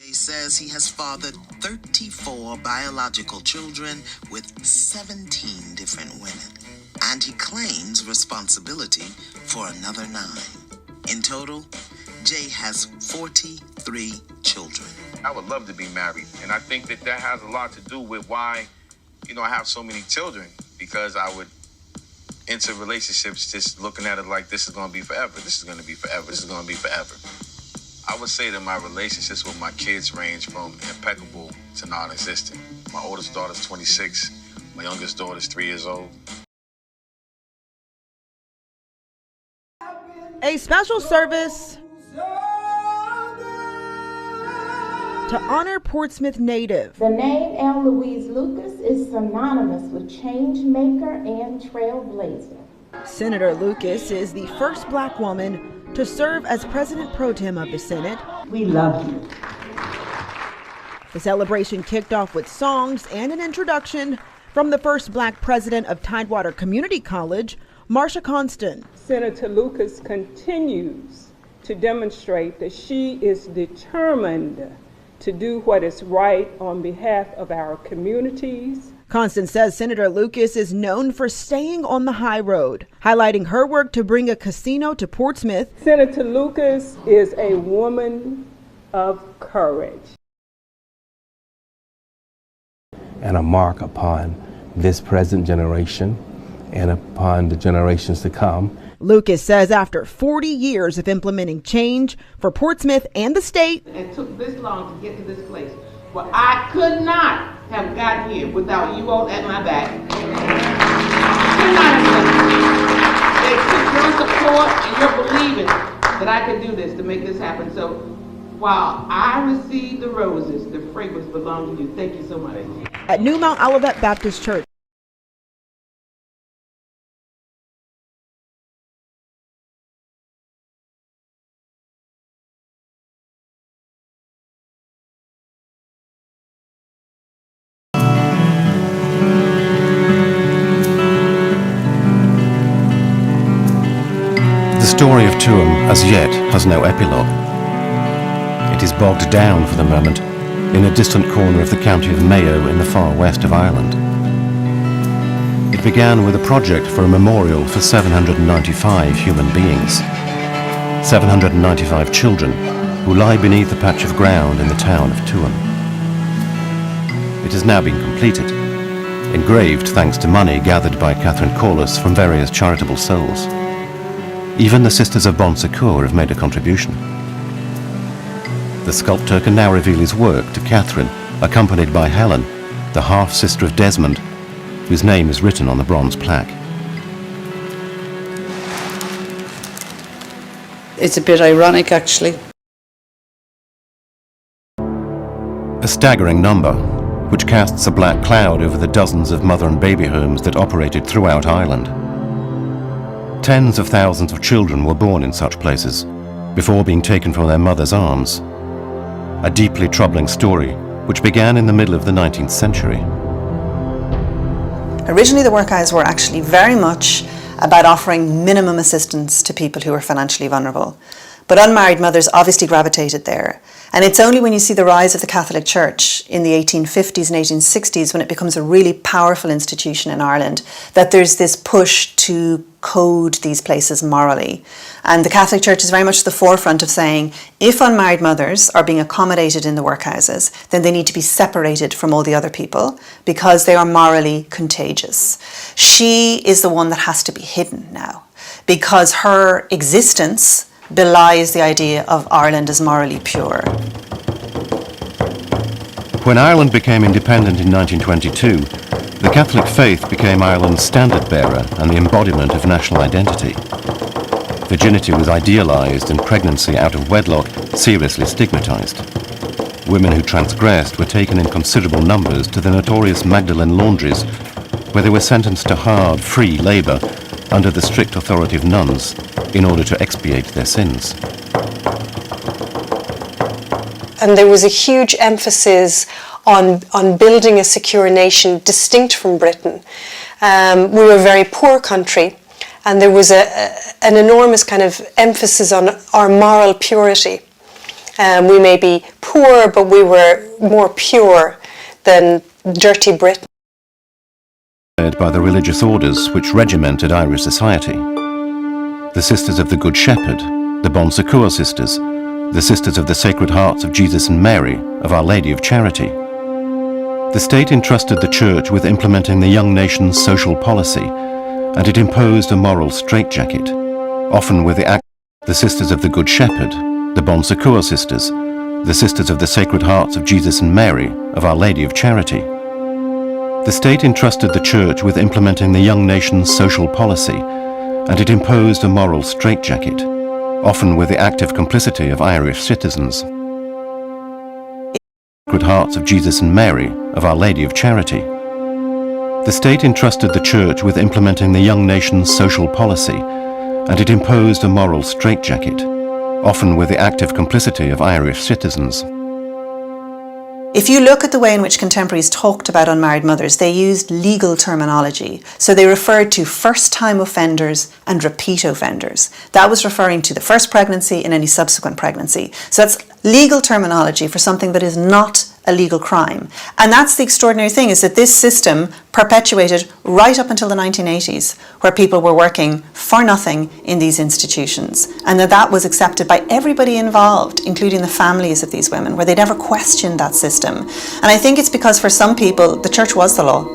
He says he has fathered 34 biological children with 17 different women, and he claims responsibility for another 9. In total, Jay has 43 children. I would love to be married, and I think that that has a lot to do with why, I have so many children, because I would enter relationships just looking at it like this is going to be forever, this is going to be forever, this is going to be forever. I would say that my relationships with my kids range from impeccable to non-existent. My oldest daughter's 26, my youngest daughter's 3 years old. A special service to honor Portsmouth native. The name L. Louise Lucas is synonymous with change maker and trailblazer. Senator Lucas is the first black woman to serve as President Pro Tem of the Senate. We love you. The celebration kicked off with songs and an introduction from the first black president of Tidewater Community College, Marsha Constant. Senator Lucas continues to demonstrate that she is determined to do what is right on behalf of our communities. Constant says Senator Lucas is known for staying on the high road, highlighting her work to bring a casino to Portsmouth. Senator Lucas is a woman of courage. And a mark upon this present generation and upon the generations to come. Lucas says after 40 years of implementing change for Portsmouth and the state, it took this long to get to this place. Well, I could not have gotten here without you all at my back. Could not have done it. They took your support and your believing that I could do this, to make this happen. So while I received the roses, the fragrance belonged to you. Thank you so much. At New Mount Olivet Baptist Church. The story of Tuam, as yet, has no epilogue. It is bogged down for the moment in a distant corner of the county of Mayo in the far west of Ireland. It began with a project for a memorial for 795 human beings, 795 children who lie beneath a patch of ground in the town of Tuam. It has now been completed, engraved thanks to money gathered by Catherine Corliss from various charitable souls. Even the Sisters of Bon Secours have made a contribution. The sculptor can now reveal his work to Catherine, accompanied by Helen, the half-sister of Desmond, whose name is written on the bronze plaque. It's a bit ironic, actually. A staggering number, which casts a black cloud over the dozens of mother and baby homes that operated throughout Ireland. Tens of thousands of children were born in such places before being taken from their mother's arms. A deeply troubling story which began in the middle of the 19th century. Originally, the workhouse were actually very much about offering minimum assistance to people who were financially vulnerable. But unmarried mothers obviously gravitated there. And it's only when you see the rise of the Catholic Church in the 1850s and 1860s, when it becomes a really powerful institution in Ireland, that there's this push to code these places morally. And the Catholic Church is very much at the forefront of saying, if unmarried mothers are being accommodated in the workhouses, then they need to be separated from all the other people because they are morally contagious. She is the one that has to be hidden now because her existence belies the idea of Ireland as morally pure. When Ireland became independent in 1922, the Catholic faith became Ireland's standard bearer and the embodiment of national identity. Virginity was idealised and pregnancy out of wedlock seriously stigmatised. Women who transgressed were taken in considerable numbers to the notorious Magdalen laundries, where they were sentenced to hard, free labour under the strict authority of nuns in order to expiate their sins. And there was a huge emphasis on building a secure nation distinct from Britain. We were a very poor country, and there was an enormous kind of emphasis on our moral purity. We may be poor, but we were more pure than dirty Britain. By the religious orders which regimented Irish society. The Sisters of the Good Shepherd, the Bon Secours Sisters, the Sisters of the Sacred Hearts of Jesus and Mary, of Our Lady of Charity. The state entrusted the Church with implementing the young nation's social policy, and it imposed a moral straitjacket, often with the Sisters of the Good Shepherd, the Bon Secours Sisters, the Sisters of the Sacred Hearts of Jesus and Mary, of Our Lady of Charity. The state entrusted the Church with implementing the young nation's social policy, and it imposed a moral straitjacket, often with the active complicity of Irish citizens. Sacred Hearts of Jesus and Mary, of Our Lady of Charity. The state entrusted the Church with implementing the young nation's social policy, and it imposed a moral straitjacket, often with the active complicity of Irish citizens. If you look at the way in which contemporaries talked about unmarried mothers, they used legal terminology. So they referred to first-time offenders and repeat offenders. That was referring to the first pregnancy and any subsequent pregnancy. So that's legal terminology for something that is not a legal crime. And that's the extraordinary thing, is that this system perpetuated right up until the 1980s, where people were working for nothing in these institutions, and that was accepted by everybody involved, including the families of these women, where they never questioned that system. And I think it's because for some people the church was the law.